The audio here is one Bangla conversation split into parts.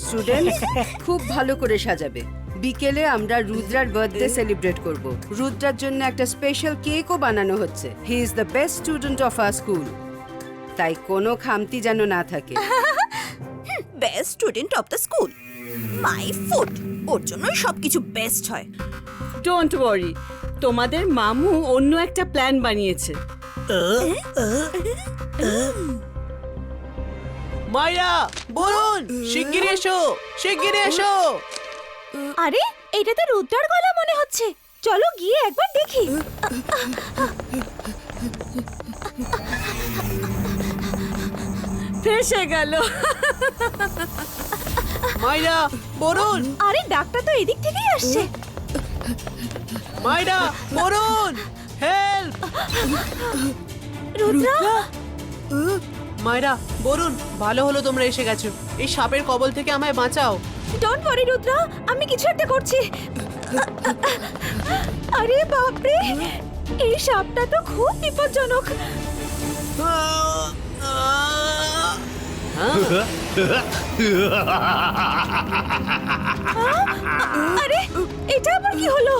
স্টুডেন্টস খুব ভালো করে সাজাবে। বিকেলে আমরা রুদ্রার বার্থডে সেলিব্রেট করব। রুদ্রার জন্য একটা স্পেশাল কেকও বানানো হচ্ছে। He is the best student of our school, তাই কোনো খামতি যেন না থাকে। Best student of the school, my food, ওর জন্যই সবকিছু বেস্ট হয়। ডোন্ট ওয়ারি, তোমাদের মামু অন্য একটা প্ল্যান বানিয়েছে। মায়া, বলুন, শিগগিরই এসো, শিগগিরই এসো। আরে এটা তো রুদ্রার গলা মনে হচ্ছে, চলো গিয়ে একবার দেখি। ফেসে গেল। মায়া, বলুন, আরে ডাকটা তো এদিক থেকেই আসছে। মায়া, বলুন, হেল্প। রুদ্রা, মায়েরা, বলুন, ভালো হলো তোমরা এসে গেছো। এই সাপের কবল থেকে আমায় বাঁচাও। ডোন্ট ওয়ারি রুদ্রা, আমি কিছু একটা করছি। আরে বাপরে, এই সাপটা তো খুব বিপজ্জনক। আরে এটা আবার কি হলো?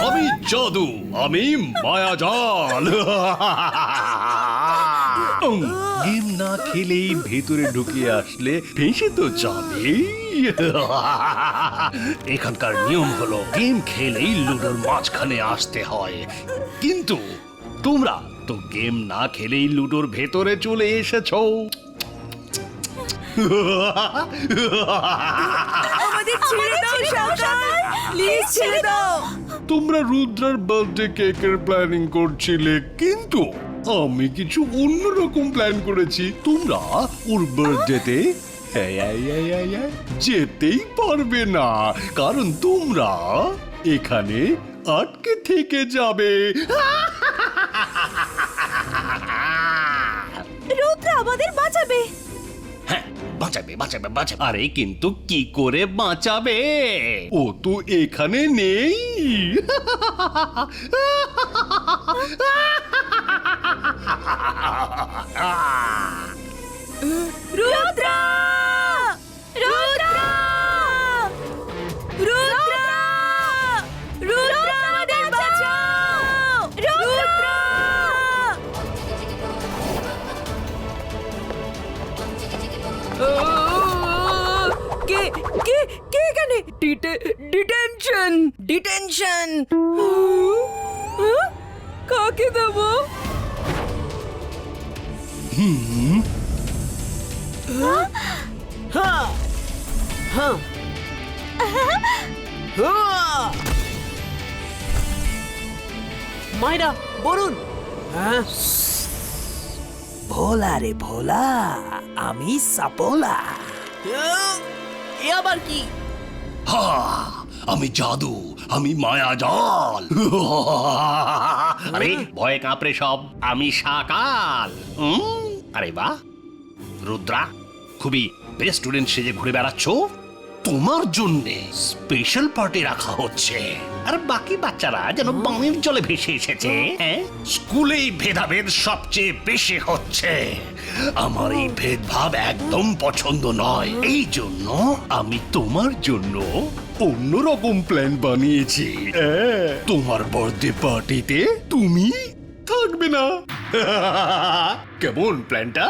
আমি জাদু, আমি মায়াজাল। গেম না খেলেই ভেতরে ঢুকে আসলে ফেঁসে তো যাবে। এখানকার নিয়ম হলো গেম খেলেই লুডোর মাঝখানে আসতে হয়, কিন্তু তোমরা তো গেম না খেলেই লুডোর ভেতরে চলে এসেছো। আমাদের ছেড়ে দাও সরকার, প্লিজ ছেড়ে দাও। তোমরা রুদ্রার বার্থডে কেকের প্ল্যানিং করছিলে, কিন্তু আমি কিছু অন্যরকম প্ল্যান করেছি। তোমরা ওর বার্থডেতে যেতেই পারবে না, কারণ তোমরা এখানে আটকে থেকে যাবে। রুদ্রা আমাদের বাঁচাবে। হ্যাঁ, বাঁচাবে বাঁচাবে বাঁচাবে। আরে কিন্তু কি করে বাঁচাবে? ও তো এখানে নেই। রুদ্রা! রুদ্রা! রুদ্রা! রুদ্রা আমাদের বাঁচাও! রুদ্রা! কে কে কে এখানে? Detention, detention. কাকে দেবো? মায়েরা, বলুন। ভোলা রে ভোলা, আমি সাপোলা। এ আবার কি? আমি জাদু, আমি মায়াজাল। আরে ভয়ে কাঁপড়ে সব, আমি শাকাল। আরে বাহ, রুদ্রা খুবই বেস্ট স্টুডেন্ট সেজে ঘুরে বেড়াচ্ছ। তোমার জন্য স্পেশাল পার্টি রাখা হচ্ছে, আর বাকি বাচ্চারা যেন বানের জলে ভেসে এসেছে। স্কুলেই ভেদাভেদ সবচেয়ে বেশি হচ্ছে। আমার এই ভেদভাব একদম পছন্দ নয়। এই জন্য আমি তোমার জন্য অন্যরকম প্ল্যান বানিয়েছি। তোমার বার্থডে পার্টিতে তুমি থাকবে না। কেমন প্ল্যানটা?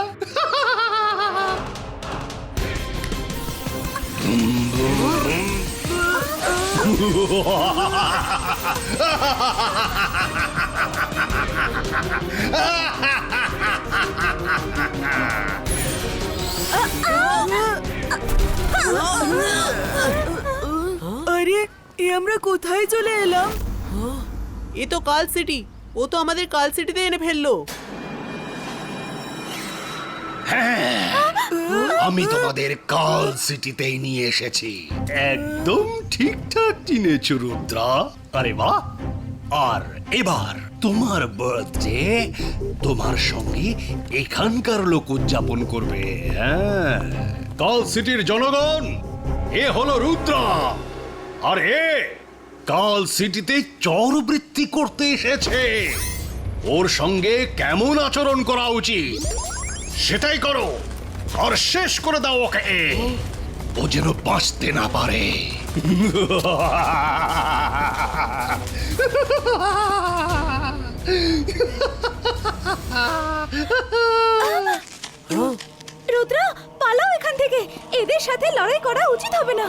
আরে এ আমরা কোথায় চলে এলাম? এ তো কাল সিটি। ও তো আমাদের কাল সিটিতে এনে ফেললো। আমি তোমাদের কাল সিটিতেই নিয়ে এসেছি। একদম ঠিকঠাক চিনেছ রুদ্রা। আরে বাহ, আর এবার তোমার বার্থডে তোমার সঙ্গে এখানকার লোক উদযাপন করবে। হ্যাঁ, কাল সিটির জনগণ, এ হলো রুদ্রা, আর এ কাল সিটিতে চরবৃত্তি করতে এসেছে। ওর সঙ্গে কেমন আচরণ করা উচিত সেটাই করো, আর শেষ করে দাও ওকে, ও যেন বাঁচতে না পারে। রুদ্র, পালাও এখান থেকে, এদের সাথে লড়াই করা উচিত হবে না।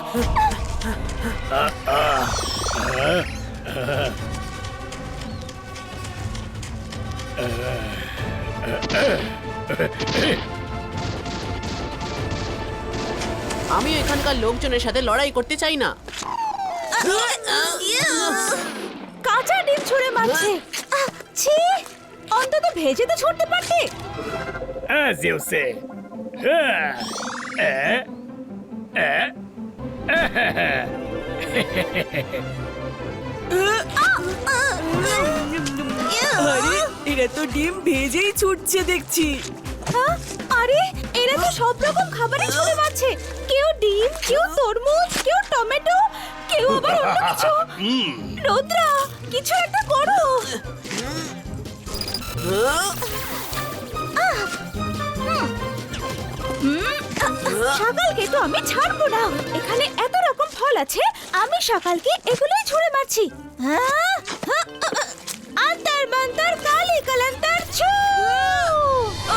আমি এখানকার লোকজনের সাথে লড়াই করতে চাই না। কাঁচা ডিম ছুঁড়ে মারছে। ছি, অন্তত ভেজে তো ছুঁড়তে পারতে। As eu sei. আরে এরা তো ডিম ভেজেই ছুটছে দেখছি। আরে এরা তো সব রকম খাবারই ছুঁড়ে মারছে, কেউ ডিম, কেউ তরমুজ, কেউ টমেটো, কেউ আবার অন্য কিছু। রুদ্রা, কিছু একটা করো। সকালকে তো আমি ছাড়বো না, এখানে এত রকম ফল আছে, আমি সকালকে এগুলোই ছুঁড়ে মারছি। আন্তর মন্তর কালি কলন্তর ছু।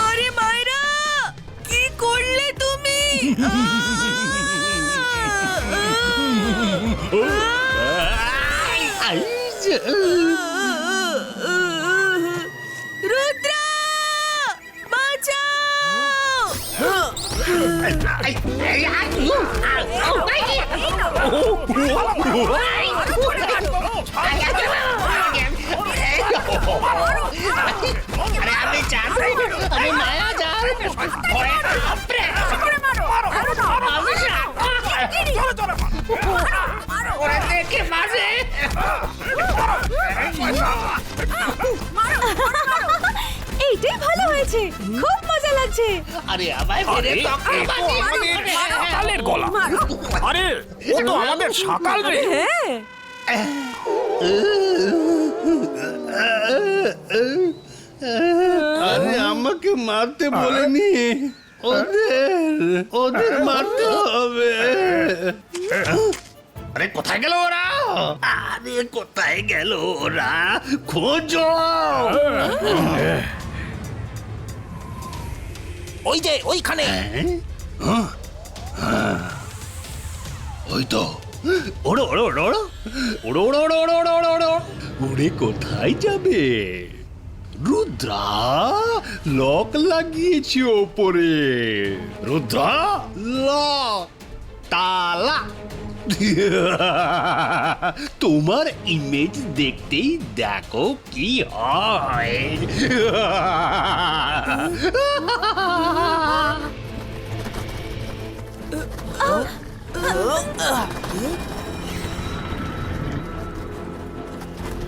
আরে মায়েরা, কি করলে তুমি? রুদ্রা, বাঁচাও! এইটাই ভালো হয়েছে, খুব মজা লাগছে। আরে সকালের গলা। আরে ও তো আমাদের সকাল রে। আরে আমাকে মারতে বলেনি, ওদের মারতে হবে। আরে কোথায় গেল ওরা? আরে কোথায় গেল ওরা? খোঁজো। ওই যে ওইখানে। ওই তো, ওড়ো ওড়ো ওড়ো ওড়ো ওড়ো ওড়ো ওড়ো ওড়ো ওড়ো ওড়ো ওড়ো। উড়ে কোথায় যাবে? রুদ্রা, লক লাগিয়েছি ওপরে। রুদ্রা, লক, তালা। তোমার ইমেজ দেখতেই দেখো কি হয়।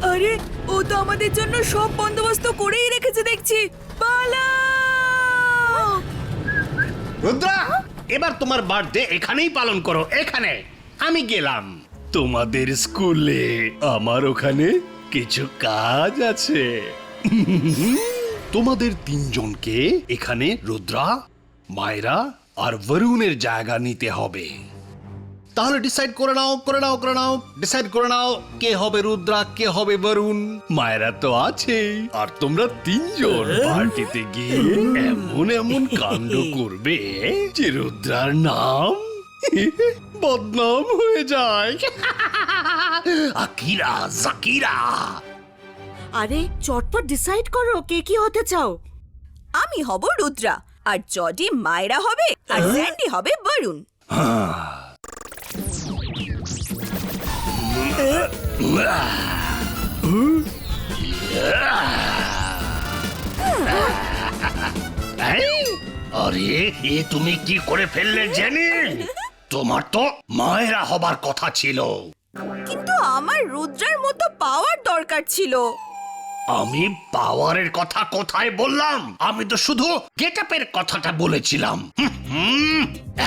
আরে ও তো আমাদের জন্য সব বন্দোবস্ত করেই রেখেছে দেখছি। পালাও! রুদ্রা, এবার তোমার বার্থডে এখানেই পালন করো, এখানে। আমি গেলাম তোমাদের স্কুলে, আমার ওখানে কিছু কাজ আছে। তোমাদের তিনজনকে এখানে রুদ্রা, মায়রা আর বরুণের জায়গা নিতে হবে। তাহলে ডিসাইড করে নাও, ডিসাইড করে নাও কে হবে রুদ্রা, কে হবে বরুণ। মায়েরা তো আছে, আর তোমরা তিনজন পার্টিতে গিয়ে এমন এমন কাণ্ড করবে যে রুদ্রার নাম বদনাম হয়ে যায়। আকিরা, জাকিরা। আরে চটপট ডিসাইড করো কে কি হতে চাও। আমি হব রুদ্রা, আর জডি মায়েরা হবে, আর স্যান্ডি হবে বরুণ। আরে এ তুমি কি করে ফেললে জেনি? তোমার তো মায়েরা হবার কথা ছিল। কিন্তু আমার রুদ্রার মতো পাওয়ার দরকার ছিল। আমি পাওয়ারের কথা কোথায় বললাম? আমি তো শুধু গেটআপের কথাটা বলেছিলাম।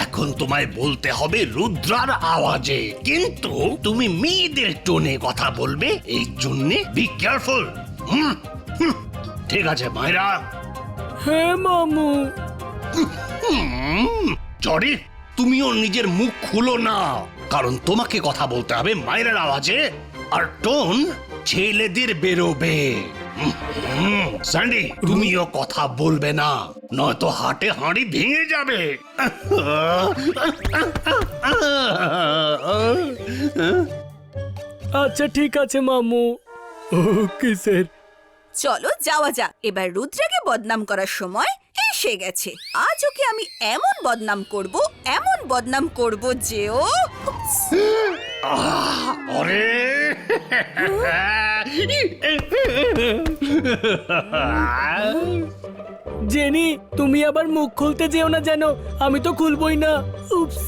এখন তোমায় বলতে হবে রুদ্রার আওয়াজে, কিন্তু তুমি মেয়েদের টোনে কথা বলবে, এই জন্যে বি কেয়ারফুল। ঠিক আছে মায়েরা। হ্যাঁ মামু। জরি, তুমিও নিজের মুখ খুলো না, কারণ তোমাকে কথা বলতে হবে মায়ের আওয়াজে, আর টোন ছেলেদের বেরোবে। স্যান্ডি, তুমিও কথা বলবে না, নয়তো হাটে হাঁড়ি ভেঙে যাবে। আচ্ছা ঠিক আছে মামু। Okay sir. চলো যাওয়া যাক, এবার রুদ্রাকে বদনাম করার সময় এসে গেছে। আজ ওকে আমি এমন বদনাম করব যে ও আরে জেনি, তুমি আবার মুখ খুলতে যেও না যেন, আমি তো খুলবই না। উপস।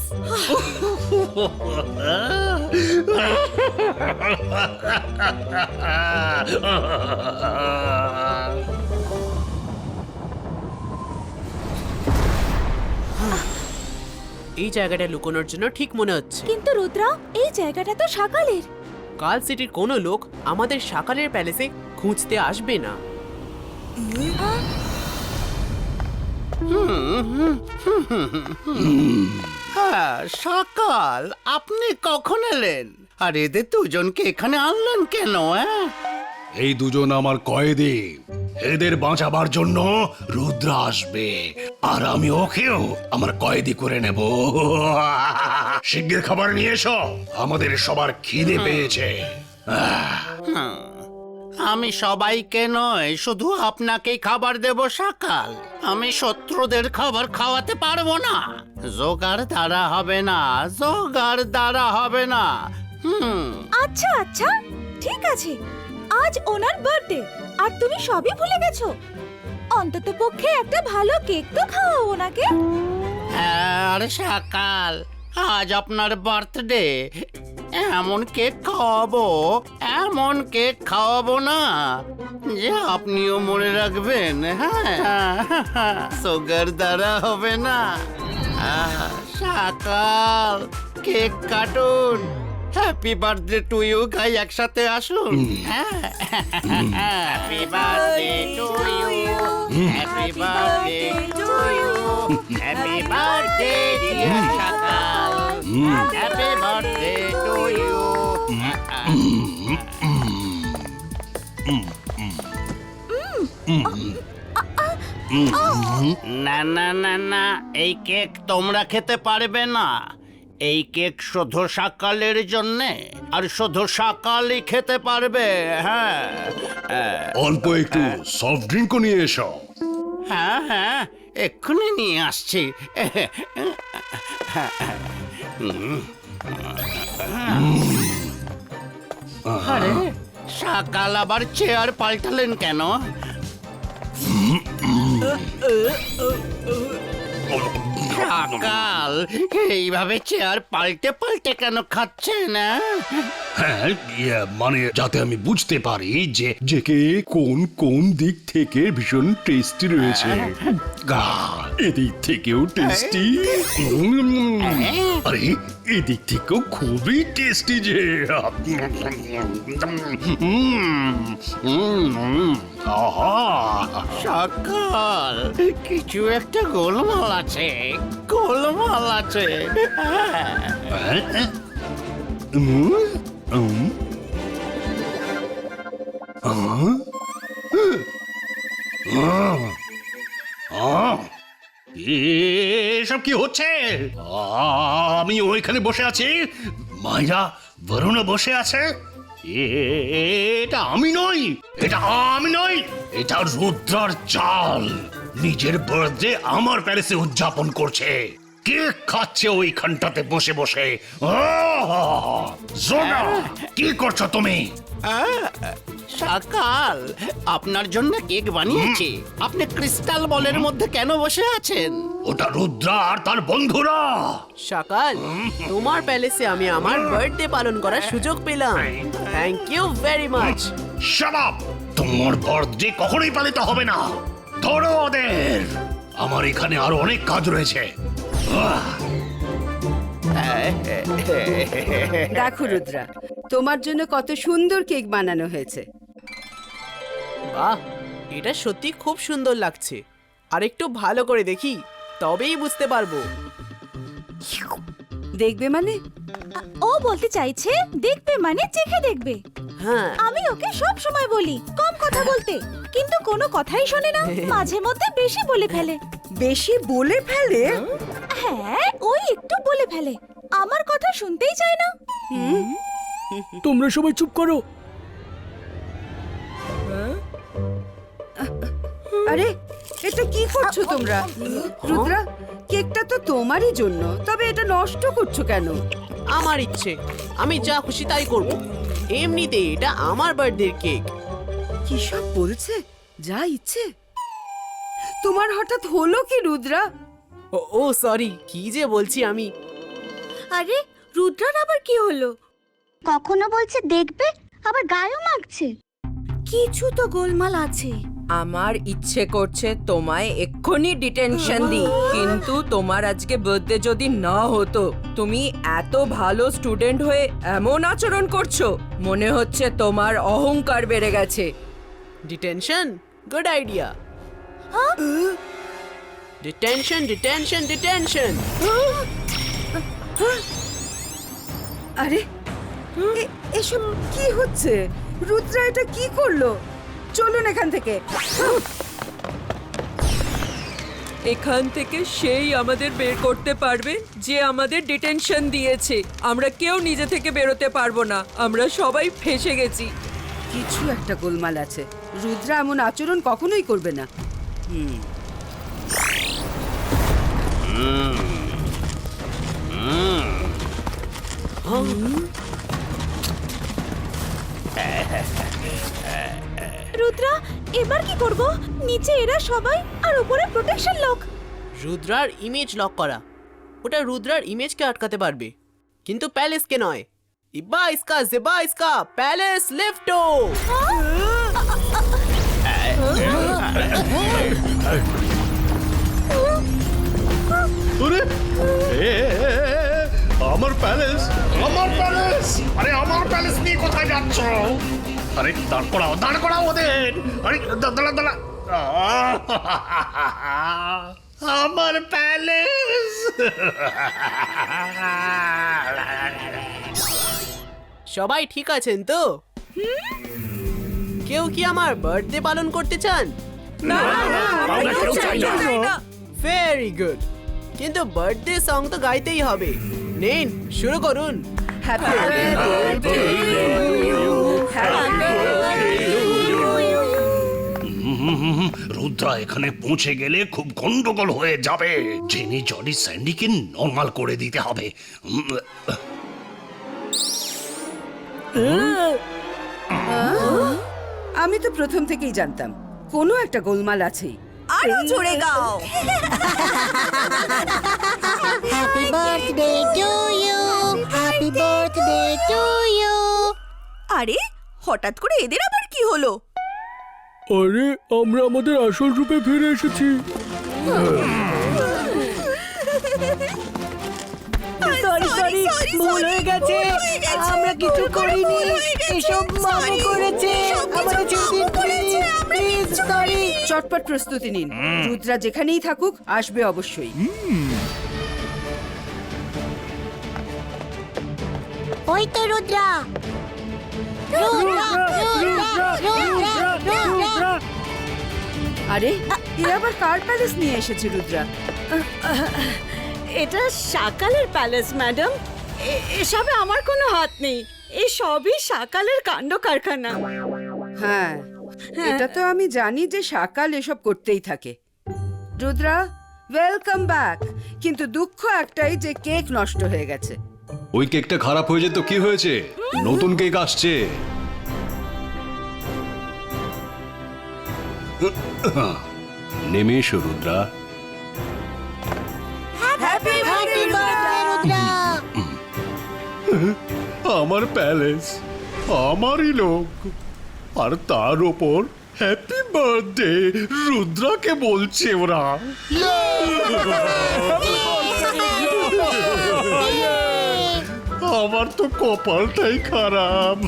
এই জায়গাটা লুকোনোর জন্য ঠিক মনে হচ্ছে। কিন্তু রুদ্রা, এই জায়গাটা তো সকালের। কাল সিটির কোনো লোক আমাদের সকালের প্যালেসে খুঁজতে আসবে না। হ্যাঁ, সকাল, আপনি কখন এলেন? আর এদের দুজনকে এখানে আনলেন কেন? এই দুজন আমার কয়েদি, এদের বাঁচাবার জন্য রুদ্র আসবে, আর আমি ওকেও আমার কয়েদি করে নেব। শিগগির খাবার নিয়ে এসো, আমাদের সবার খিদে পেয়েছে। আমি সবাইকে নয়, শুধু আপনাকেই খাবার দেব সকাল। আমি শত্রুদের খাবার খাওয়াতে পারবো না। জোগাড় দ্বারা হবে না, জোগাড় দ্বারা হবে না। আচ্ছা আচ্ছা, ঠিক আছে। আজ ওনার বার্থডে আর তুমি সবই ভুলে গেছো। অন্তত পক্ষে একটা ভালো কেক তো খাওয়াও ওনাকে। আর সকাল, আজ আপনার বার্থডে, এমন কেক খাওয়াবো না যে আপনিও মনে রাখবেন। হ্যাঁ, সুগার দ্বারা হবে না। সকাল, কেক কাটুন। হ্যাপি বার্থডে টু ইউ, গাই একসাথে আসুন। Happy birthday to you, happy birthday to you, happy birthday dear Sakal, happy birthday to you. না না না না, এই কেক তোমরা খেতে পারবে না। এই কেক শুধু সকালের জন্যে, আর শুধু সকালই খেতে পারবে। হ্যাঁ অল্প একটু সফট ড্রিঙ্কও নিয়ে এসো। হ্যাঁ হ্যাঁ, এক্ষুনি নিয়ে আসছি। আরে, সকাল আবার চেয়ার পাল্টালেন কেন? সকাল, এইভাবে চেয়ার পাল্টে পাল্টে কেন খাচ্ছেন? হ্যাঁ, মানে যাতে আমি বুঝতে পারি যে কে কোন কোন দিক থেকে ভীষণ টেস্টি রয়েছে। এদিক থেকেও টেস্টি, আরে এদিক থেকেও খুবই টেস্টি যে। সকাল, কিছু একটা গোলমাল আছে। এসব কি হচ্ছে? আমি ওইখানে বসে আছি, মাইরা বরুণও বসে আছে। এটা আমি নই, এটা রুদ্রার চাল। নিজের বার্থডে আমার প্যালেসে উদযাপন করছে, কেক খাচ্ছে ওইখানটাতে বসে বসে। জোনা, কি করছো তুমি? সকাল, আপনার জন্য কেক বানিয়েছি। আপনি ক্রিস্টাল বলের মধ্যে কেন বসে আছেন? ওটা রুদ্রা আর তার বন্ধুরা। সকাল, তোমার প্যালেসে আমি আমার বার্থডে পালন করার সুযোগ পেলাম। Thank you very much. Shut up! তোমার বার্থডে কখনোই পালিত হবে না। ধরো ওদের, আমার এখানে আরো অনেক কাজ রয়েছে। দেখো রুদ্রা, তোমার জন্য কত সুন্দর কেক বানানো হয়েছে। বাহ, এটা সত্যি খুব সুন্দর লাগছে। আর একটু ভালো করে দেখি, তবেই বুঝতে পারবো। দেখবে মানে? ও বলতে চাইছে দেখবে মানে চেখে দেখবে। হ্যাঁ, আমি ওকে সব সময় বলি কম কথা বলতে, কিন্তু কোনো কথাই শোনে না, মাঝে মধ্যে বেশি বলে ফেলে। বেশি বলে ফেলে? হ্যাঁ, ওই একটু বলে ফেলে, আমার কথা শুনতেই চায় না। তোমরা সবাই চুপ করো। আরে এটা কি করছো তোমরা? রুদ্রা, কেকটা তো তোমারই জন্য, তবে এটা নষ্ট করছো কেন? আমার ইচ্ছে, আমি যা খুশি তাই করব। এমনিতে এটা আমার বার্থডে কেক। কি সব বলছে? যা ইচ্ছে। তোমার হঠাৎ হলো কি রুদ্রা? ও সরি, কি যে বলছি আমি। আরে রুদ্রার আবার কি হলো? কখনো বলছে দেখবে, আবার গায়েও মাখছে। কিছু তো গোলমাল আছে। আমার ইচ্ছে করছে তোমায় এক্ষুনি ডিটেনশন দিই, কিন্তু তোমার আজকে বার্থডে যদি না হতো, তুমি এত ভালো স্টুডেন্ট হয়ে এমন আচরণ করছো, মনে হচ্ছে তোমার অহংকার বেড়ে গেছে। Detention, good idea. Detention, detention, detention. আরে এসব কি হচ্ছে? রুদ্রা এটা কি করলো? চলুন এখান থেকে। এখান থেকে সেই আমাদের বের করতে পারবে যে আমাদের ডিটেনশন দিয়েছে। আমরা কেউ নিজে থেকে বেরোতে পারবো না, আমরা সবাই ফেঁসে গেছি। কিছু একটা গোলমাল আছে। রুদ্রা এমন আচরণ কখনোই করবে না। রুদ্রা, এবার কি করব? নিচে এরা সবাই আর উপরে প্রোটেকশন লক। রুদ্রার ইমেজ লক করা, ওটা রুদ্রার ইমেজকে আটকাতে পারবে, কিন্তু প্যালেসকে নয়। ইব্বা ইসকা জিবা ইসকা প্যালেস লিফটো। আরে আমার প্যালেস, আমার প্যালেস! আরে আমার প্যালেস নিয়ে কোথায় যাচ্ছ? আরে দাঁড় করাও ওদের! আরে দাঁড়া দাঁড়া! আমার প্যালেস! সবাই ঠিক আছেন তো? কেউ কি আমার বার্থডে পালন করতে চান? ভেরি গুড, কিন্তু বার্থডে সং তো গাইতেই হবে। নিন, শুরু করুন। হ্যাপি বার্থডে রুদ্রা এখানে পৌঁছে গেলে খুব গন্ডগোল হয়ে যাবে। জেনি জনি স্যান্ডিকে নর্মাল করে দিতে হবে। আমি তো প্রথম থেকেই জানতাম কোনো একটা গোলমাল আছেই। আরো জোরে গাও। Happy birthday to you, happy birthday to you. আরে হঠাৎ করে এদের আবার কি হলো? আরে আমরা আমাদের আসল রূপে ফিরে এসেছি। সরি সরি, ভুল হয়ে গেছে, আমরা কিছু করিনি, এসব মামু করেছে, আমাদের ছেড়ে দিন প্লিজ, সরি। চটপট প্রস্তুতি নিন। রুদ্রা যেখানেই থাকুক আসবে অবশ্যই। ওই তো রুদ্রা, রুদ্রা, রুদ্রা, রুদ্রা, রুদ্রা। আরে এ আবার কার প্যালেস নিয়ে এসেছে রুদ্রা? এটা শাকালের প্যালেস ম্যাডাম। এসবে আমার কোনো হাত নেই, এসবই শাকালের কাণ্ড কারখানা। হ্যাঁ, এটা তো আমি জানি যে শাকাল এসব করতেই থাকে। Rudra, welcome back. কিন্তু দুঃখ একটাই যে কেক নষ্ট হয়ে গেছে। ওই কেকটা খারাপ হয়ে যেত কি হয়েছে, নতুন কেক আসছে। নেমে এসো রুদ্রা। Happy birthday Rudra. আমার প্যালেস, আমারই লোক, আর তার ওপর হ্যাপি বার্থডে রুদ্রাকে বলছে ওরা। আমার তো কপালটাই খারাপ।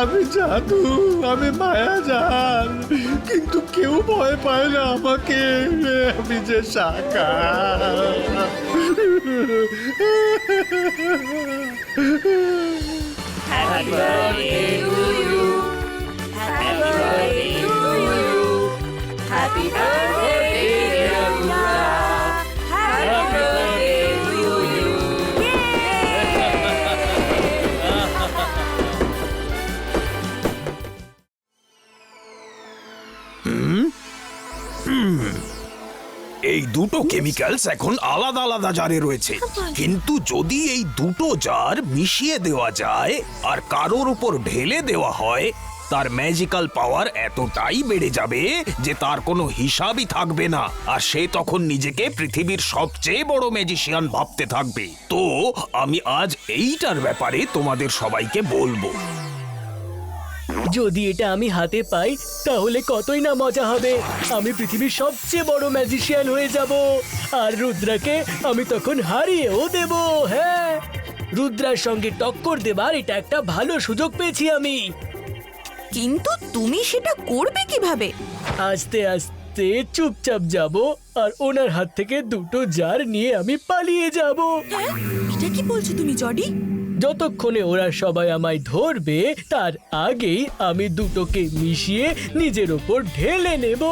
আমি জাদু, আমি মায়াজাল, কিন্তু কেউ ভয় পায় না আমাকে। আমি যে সাকাল। এই দুটো কেমিক্যালস এখন আলাদা আলাদা জারে রয়েছে, কিন্তু যদি এই দুটো জার মিশিয়ে দেওয়া যায় আর কারোর উপর ঢেলে দেওয়া হয়, তার ম্যাজিক্যাল পাওয়ার এতটাই বেড়ে যাবে যে তার কোনো হিসাবই থাকবে না, আর সে তখন নিজেকে পৃথিবীর সবচেয়ে বড় ম্যাজিশিয়ান ভাবতে থাকবে। তো আমি আজ এইটার ব্যাপারে তোমাদের সবাইকে বলবো। যদি এটা আমি হাতে পাই তাহলে কতই না মজা হবে। আমি পৃথিবীর সবচেয়ে বড় ম্যাজিশিয়ান হয়ে যাব, আর রুদ্রাকে আমি তখন হারিয়েও দেব। হ্যাঁ, রুদ্রার সঙ্গে টক্কর দেবার এটা একটা ভালো সুযোগ পেয়েছি আমি। কিন্তু তুমি সেটা করবে কিভাবে? আস্তে আস্তে চুপচাপ যাব, আর ওনার হাত থেকে দুটো জার নিয়ে আমি পালিয়ে যাব। এটা কি বলছো তুমি জডি? যতক্ষণে ওরা সবাই আমায় ধরবে তার আগেই আমি দুটোকে মিশিয়ে নিজের ওপর ঢেলে নেব,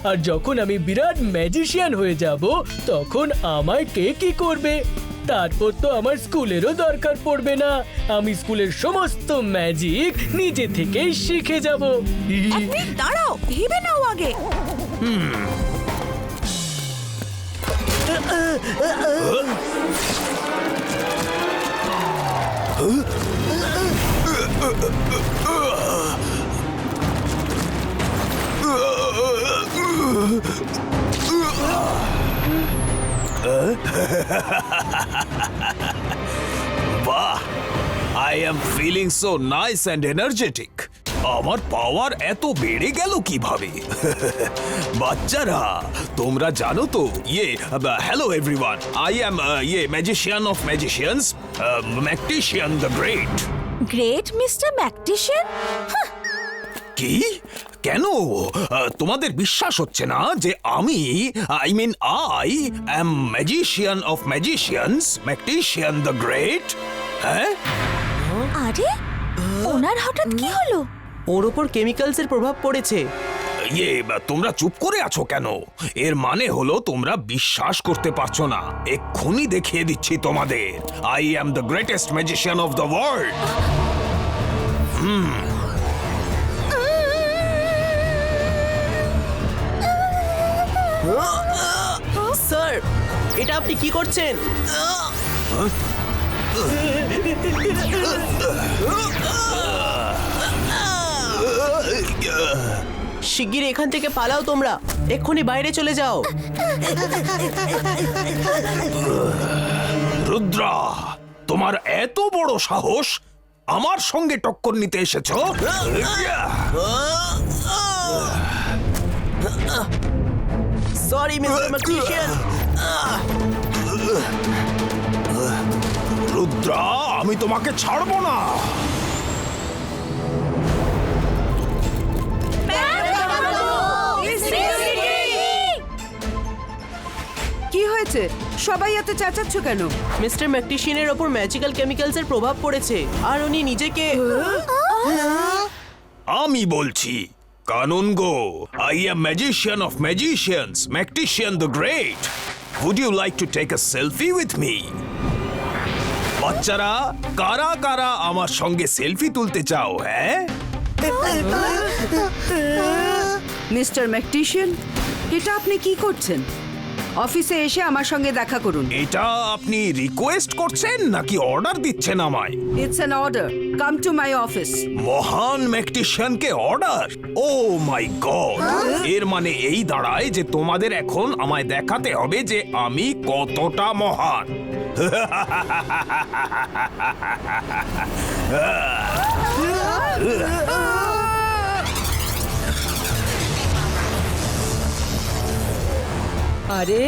আর যখন আমি বিরাট ম্যাজিশিয়ান হয়ে যাব তখন আমায় কে কি করবে? তারপর তো আমার স্কুলেরও দরকার পড়বে না। আমি স্কুলের সমস্ত ম্যাজিক নিজে থেকেই শিখে যাব। দাঁড়াও, ভেবে নাও আগে। বাহ, I am feeling so nice and energetic. আমার পাওয়ার এত বেড়ে গেল কিভাবে? বাচ্চারা, তোমরা জানো তো, hello everyone, I am magician of magicians, Mactician the great. Great mister Mactician? কি? কেন তোমাদের বিশ্বাস হচ্ছে না যে আমি I am magician of magicians, Mactician the great? হ্যাঁ, আরে ওনার হঠাৎ কি হলো? ওর ওপর কেমিক্যালসের প্রভাব পড়েছে। তোমরা চুপ করে আছো কেন? এর মানে হলো তোমরা বিশ্বাস করতে পারছো না। এক্ষুনি দেখিয়ে দিচ্ছি তোমাদের। I am the greatest magician of the world. Sir, এটা আপনি কি করছেন? শিগগির এখান থেকে পালাও তোমরা, এক্ষুনি বাইরে চলে যাও। রুদ্রা, তোমার এত বড় সাহস আমার সঙ্গে টক্কর নিতে এসেছো? Sorry mister magician. রুদ্রা, আমি তোমাকে ছাড়বো না। কি হয়েছে? সবাই এত চেঁচাচ্ছ কেন? মিস্টার ম্যাকটিশিয়ানের ওপর ম্যাজিক্যাল কেমিক্যালসের প্রভাব পড়েছে, আর উনি নিজেকে... আমি বলছি, কানুন গো, I am magician of magicians, Mactician the Great. Would you like to take a selfie with me? বাচ্চারা, কারা কারা আমার সঙ্গে সেলফি তুলতে চাও? হ্যাঁ, মিস্টার ম্যাকটিশিয়ান, এটা আপনি কি করছেন? অফিসে এসে আমার সঙ্গে দেখা করুন। এটা আপনি রিকোয়েস্ট করছেন নাকি অর্ডার দিচ্ছেন আমায়? It's an order. Come to my office. মহান ম্যাকটিশিয়ানকে অর্ডার? ও মাই গড! এর মানে এই দাঁড়ায় যে তোমাদের এখন আমায় দেখাতে হবে যে আমি কতটা মহান। আরে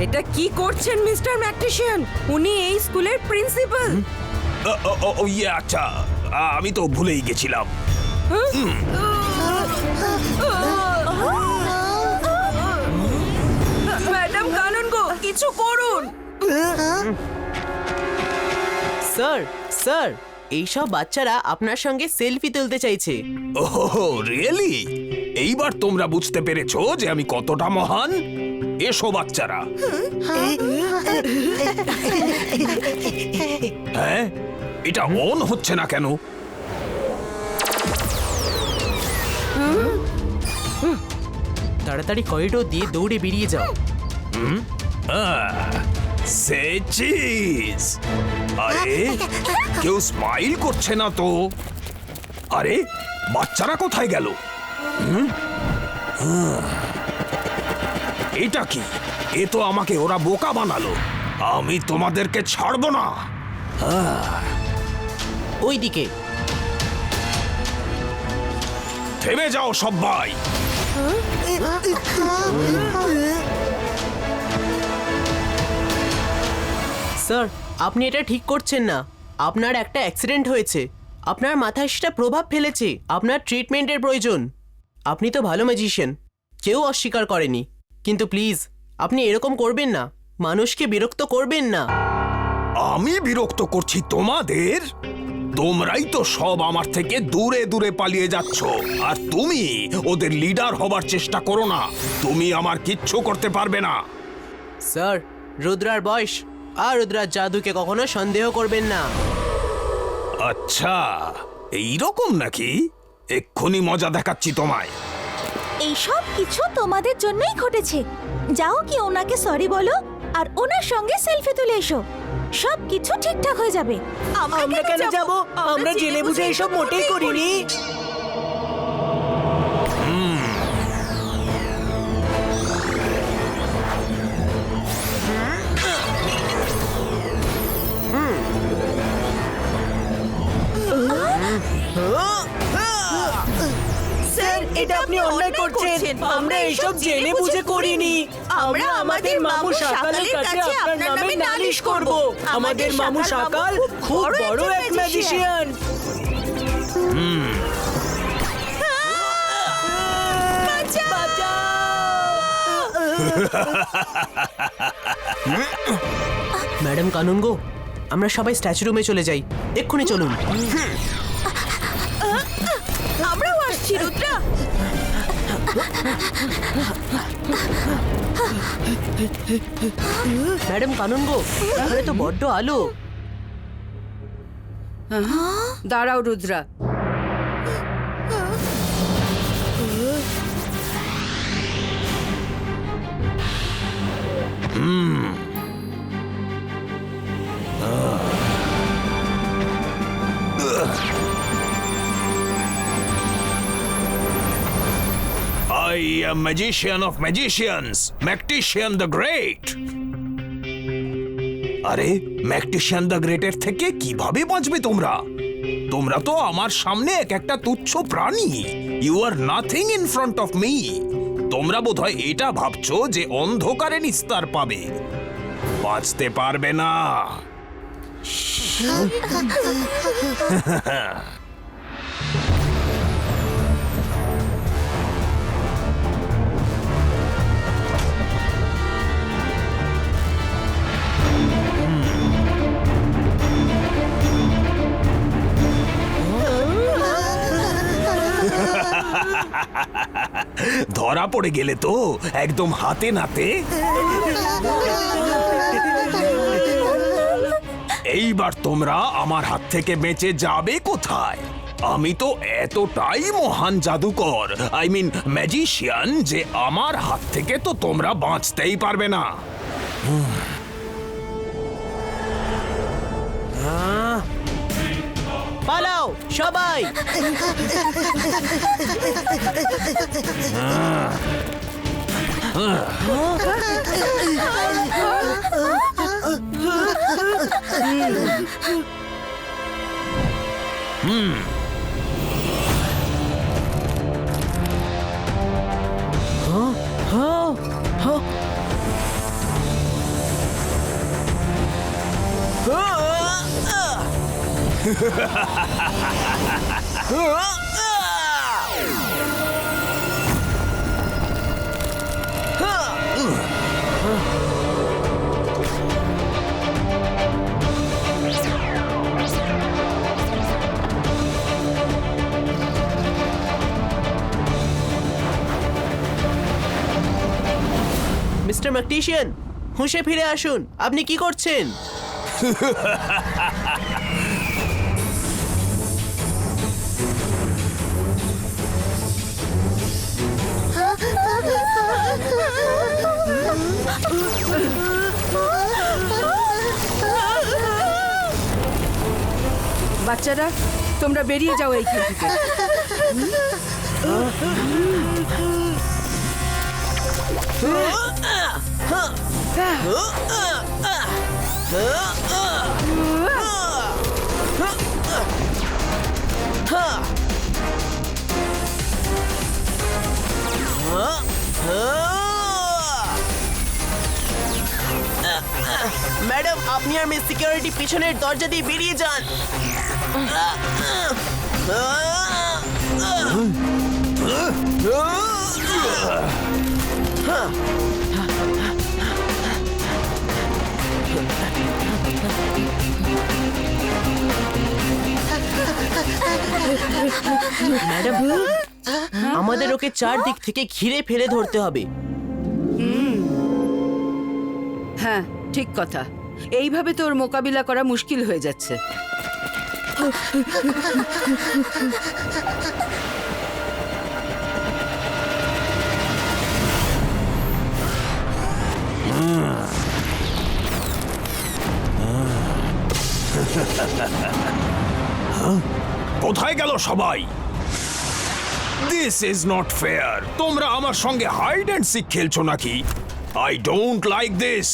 এটা কি করছেন মিস্টার ম্যাকটিশিয়ান? উনি এই স্কুলের প্রিন্সিপাল। ইয়ে আচ্ছা, আমি তো ভুলেই গেছিলাম। ম্যাডাম কানুন গো, কিছু করুন। স্যার স্যার, এইসব বাচ্চারা আপনার সঙ্গে সেলফি তুলতে চাইছে। Oh really? এইবার তোমরা বুঝতে পেরেছো যে আমি কতটা মহান? এসো বাচ্চারা। হ্যাঁ, এটা অন হচ্ছে না কেন? তাড়াতাড়ি করিডোর দিয়ে দৌড়ে বেরিয়ে যাও। সে চিজ। আরে কেউ স্মাইল করছে না তো। আরে বাচ্চারা কোথায় গেল? এটা কি? এ তো আমাকে ওরা বোকা বানালো। আমি তোমাদেরকে ছাড়বো না। ওইদিকে থেমে যাও সবাই। স্যার, আপনি এটা ঠিক করছেন না। আপনার একটা অ্যাক্সিডেন্ট হয়েছে, আপনার মাথায় সেটা প্রভাব ফেলেছে। আপনার ট্রিটমেন্টের প্রয়োজন। আপনি তো ভালো ম্যাজিশিয়ান, কেউ অস্বীকার করেনি। কিন্তু প্লিজ আপনি এরকম করবেন না, মানুষকে বিরক্ত করবেন না। আমি বিরক্ত করছি তোমাদের? তোমরাই তো সব আমার থেকে দূরে দূরে পালিয়ে যাচ্ছ, আর তুমি ওদের লিডার হবার চেষ্টা করো না। তুমি আমার কিচ্ছু করতে পারবে না। স্যার, রুদ্রার বয়স আর রুদ্রার জাদুকে কখনো সন্দেহ করবেন না। আচ্ছা, এইরকম নাকি? এক্ষুনি মজা দেখাচ্ছি তোমায়। এই সব কিছু তোমাদের জন্যই ঘটেছে। যাও কি ওনাকে সরি বলো আর ওনার সঙ্গে সেলফি তুলে এসো। সব কিছু ঠিকঠাক হয়ে যাবে। আমরা কেন যাব? আমরা জেনে বুঝে এসব মোটেই করিনি। স্যার, এটা আপনি অন্যায় করছেন। আমরা এসব জেনে বুঝে করিনি। আমরা আমাদের মামু শাকালের কাছে আপনার নামে নালিশ করব। আমাদের মামু শাকাল খুব বড় এক ম্যাজিশিয়ান। ম্যাডাম কানুনগো, আমরা সবাই স্ট্যাচু রুমে চলে যাই। এক্ষুনি চলুন। আমরাও আসছি রুদ্রা। ম্যাডাম কানুনগো, এখানে তো বড্ড আলো। দাঁড়াও Rudra. I am magician of magicians, Mactician the Great. আরে ম্যাকটিশিয়ান দ্য গ্রেটের থেকে কিভাবে বাঁচবে তোমরা? তোমরা তো আমার সামনে এক একটা তুচ্ছ প্রাণী। You are nothing in front of me. তোমরা বোধহয় এটা ভাবছো যে অন্ধকারে নিস্তার পাবে। বাঁচতে পারবে না। ধরা পড়ে গেলে তো একদম হাতে নাতে। এইবার তোমরা আমার হাত থেকে বেঁচে যাবে কোথায়? আমি তো এতটাই মহান জাদুকর, আই মিন ম্যাজিশিয়ান, যে আমার হাত থেকে তো তোমরা বাঁচতেই পারবে না। পালাও সবাই। মিস্টার ম্যাকটিশিয়ান, হুঁশে ফিরে আসুন। আপনি কি করছেন? বাচ্চারা, তোমরা বেরিয়ে যাও এইখান থেকে। ম্যাডাম, আপনি আর মিস সিকিউরিটি পিছনের দরজা দিয়ে বেরিয়ে যান। ম্যাডাম, আমাদের ওকে চারদিক থেকে ঘিরে ফেলে ধরতে হবে। হ্যাঁ, ঠিক কথা। এইভাবে তোর মোকাবিলা করা মুশকিল হয়ে যাচ্ছে। কোথায় গেল সবাই? This is not fair. তোমরা আমার সঙ্গে হাইড অ্যান্ড সিক খেলছো নাকি? I don't like this.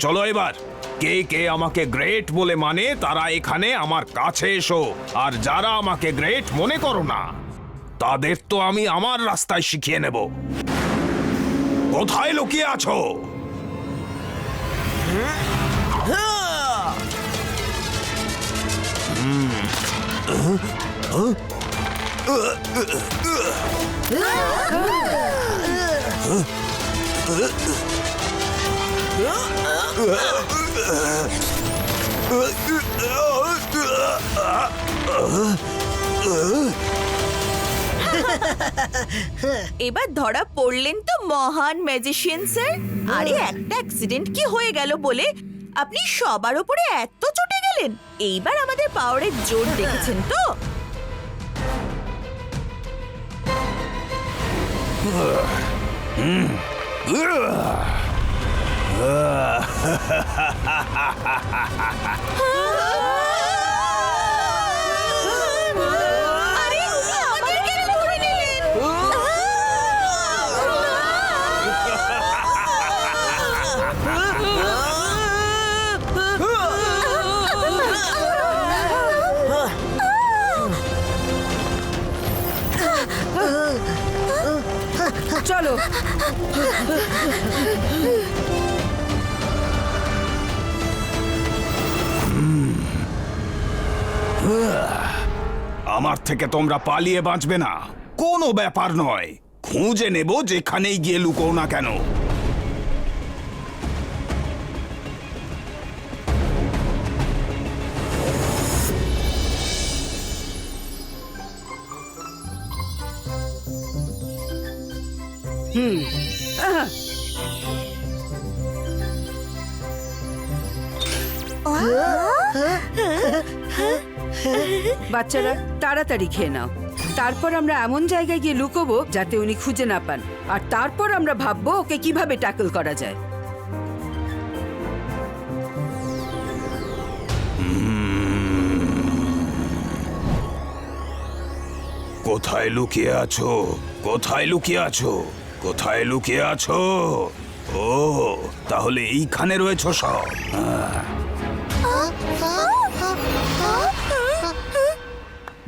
চলো এবার, কে কে আমাকে গ্রেট বলে মানে তারা এখানে আমার কাছে এসো। আর যারা আমাকে গ্রেট মনে করো না, তাদের তো আমি আমার রাস্তায় শিখিয়ে নেব। কোথায় লুকিয়ে আছো? এবার ধরা পড়লেন তো মহান ম্যাজিশিয়ান স্যার। আরে একটা অ্যাক্সিডেন্ট কি হয়ে গেল বলে আপনি সবার উপরে এত চটে গেলেন। এইবার আমাদের পাওয়ারের জোর দেখেছেন তো। আরে আমাদেরকে ধরে নিলেন। চলো। আমার থেকে তোমরা পালিয়ে বাঁচবে না। কোনো ব্যাপার নয়, খুঁজে নেব যেখানেই গিয়ে লুকো না কেন। বাচ্চারা, তাড়াতাড়ি খেয়ে নাও। তারপর আমরা এমন জায়গায় গিয়ে লুকোবো যাতে উনি খুঁজে না পান। আর তারপর আমরা ভাববো ওকে কিভাবে ট্যাকল করা যায়। কোথায় লুকিয়ে আছো? কোথায় লুকিয়ে আছো? কোথায় লুকিয়ে আছো? ও, তাহলে এইখানে রয়েছো সব।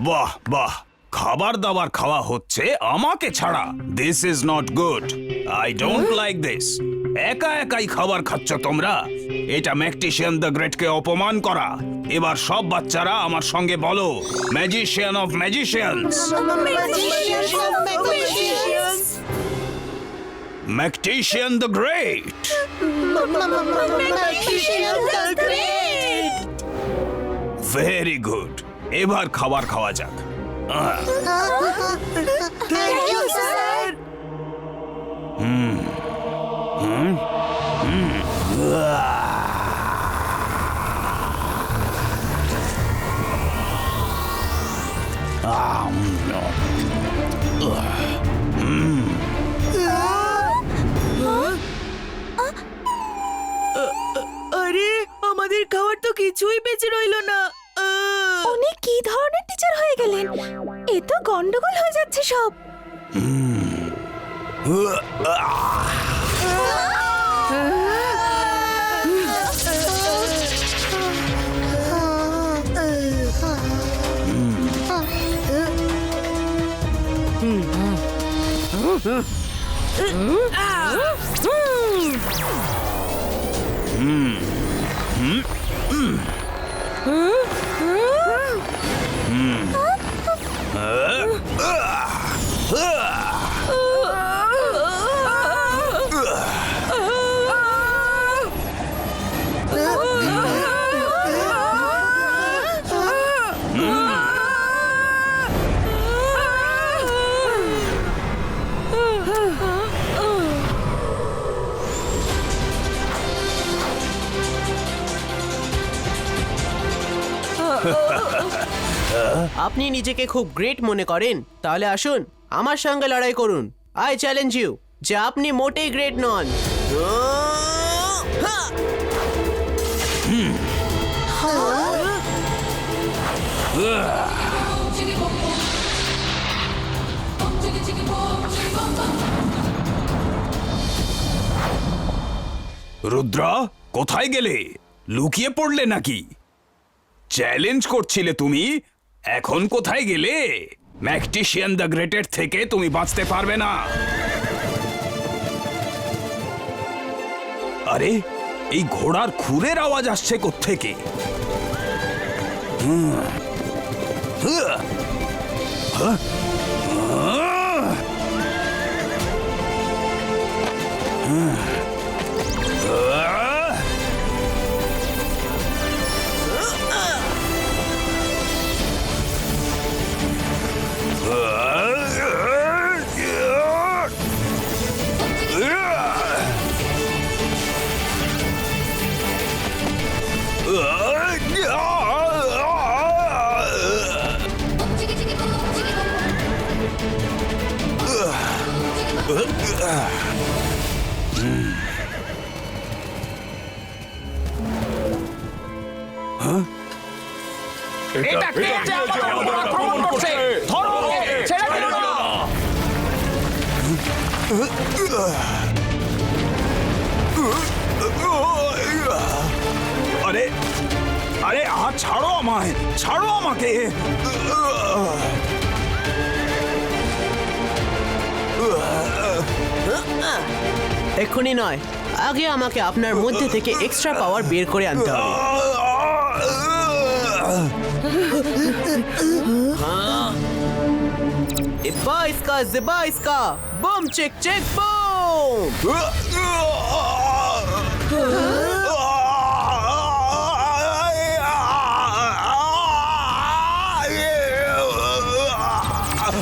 বাহ বাহ, খাবার দাবার খাওয়া হচ্ছে আমাকে ছাড়া। This is not good. I don't like this. একা একাই খাবার খাচ্ছ তোমরা। এটা ম্যাকটিশিয়ান দ্য গ্রেটকে অপমান করা। এবার সব বাচ্চারা আমার সঙ্গে বলো, magician of magicians, Mactician the great. Very good, এবার খাবার খাওয়া যাক। আরে আমাদের খাবার তো কিছুই বেঁচে রইলো না। উনি কি ধরনের টিচার হয়ে গেলেন? এ তো গন্ডগোল হয়ে যাচ্ছে সব। আপনি নিজেকে খুব গ্রেট মনে করেন? তাহলে আসুন আমার সঙ্গে লড়াই করুন। আই চ্যালেঞ্জ ইউ যে আপনি মোটেই গ্রেট নন। রুদ্রা, কোথায় গেলে? লুকিয়ে পড়লে নাকি? চ্যালেঞ্জ করছিলে তুমি, এখন কোথায় গেলে? ম্যাকটিশিয়ান দ্য গ্রেটের থেকে তুমি বাঁচতে পারবে না। আরে, এই ঘোড়ার খুরের আওয়াজ আসছে কোত্থেকে? এটা কে আমাদের আক্রমণ করছে? ধরো ওকে, ছেড়ে দিও না। আরে আরে, হাত ছাড়ো আমায়, ছাড়ো আমাকে। এক্ষুনি নয়, আগে আমাকে আপনার মধ্যে থেকে এক্সট্রা পাওয়ার বের করে আনতে হবে। इब्बा इसका जिब्बा इसका बम चेक चेक बम।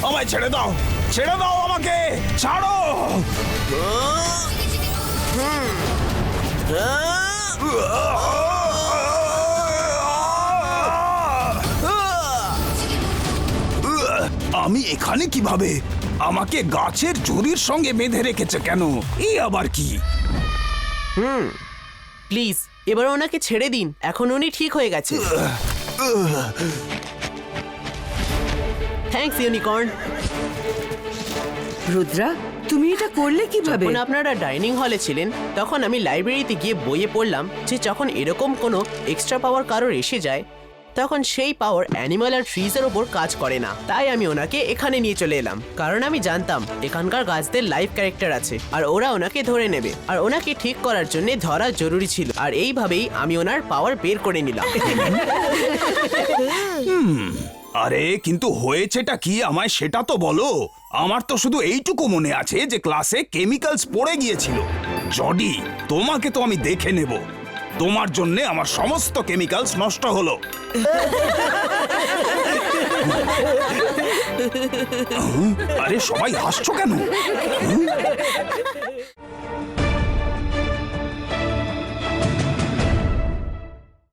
আমায় ছেড়ে দাও, ছেড়ে দাও আমাকে, ছাড়ো। আমি এখানে কিভাবে? আমাকে গাছের জুরির সঙ্গে বেঁধে রেখেছে কেন? এই আবার কি? প্লিজ এবার ওনাকে ছেড়ে দিন, এখন উনি ঠিক হয়ে গেছে। Thanks unicorn. রুদ্রা, তুমি এটা করলে কিভাবে? যখন আপনারা ডাইনিং হলে ছিলেন তখন আমি লাইব্রেরিতে গিয়ে বইয়ে পড়লাম যে যখন এরকম কোনো এক্সট্রা পাওয়ার কারোর এসে যায় তখন সেই পাওয়ার অ্যানিমাল আর ট্রিজের ওপর কাজ করে না। তাই আমি ওনাকে এখানে নিয়ে চলে এলাম, কারণ আমি জানতাম এখানকার গাছদের লাইভ ক্যারেক্টার আছে আর ওরা ওনাকে ধরে নেবে, আর ওনাকে ঠিক করার জন্য ধরা জরুরি ছিল। আর এইভাবেই আমি ওনার পাওয়ার বের করে নিলাম। আরে কিন্তু হয়েছেটা কি আমায় সেটা তো বলো। আমার তো শুধু এইটুকু মনে আছে যে ক্লাসে কেমিক্যালস পড়ে গিয়েছিল। জডি, তোমাকে তো আমি দেখে নেব। তোমার জন্য আমার সমস্ত কেমিক্যালস নষ্ট হলো। আরে সবাই হাসছো কেন?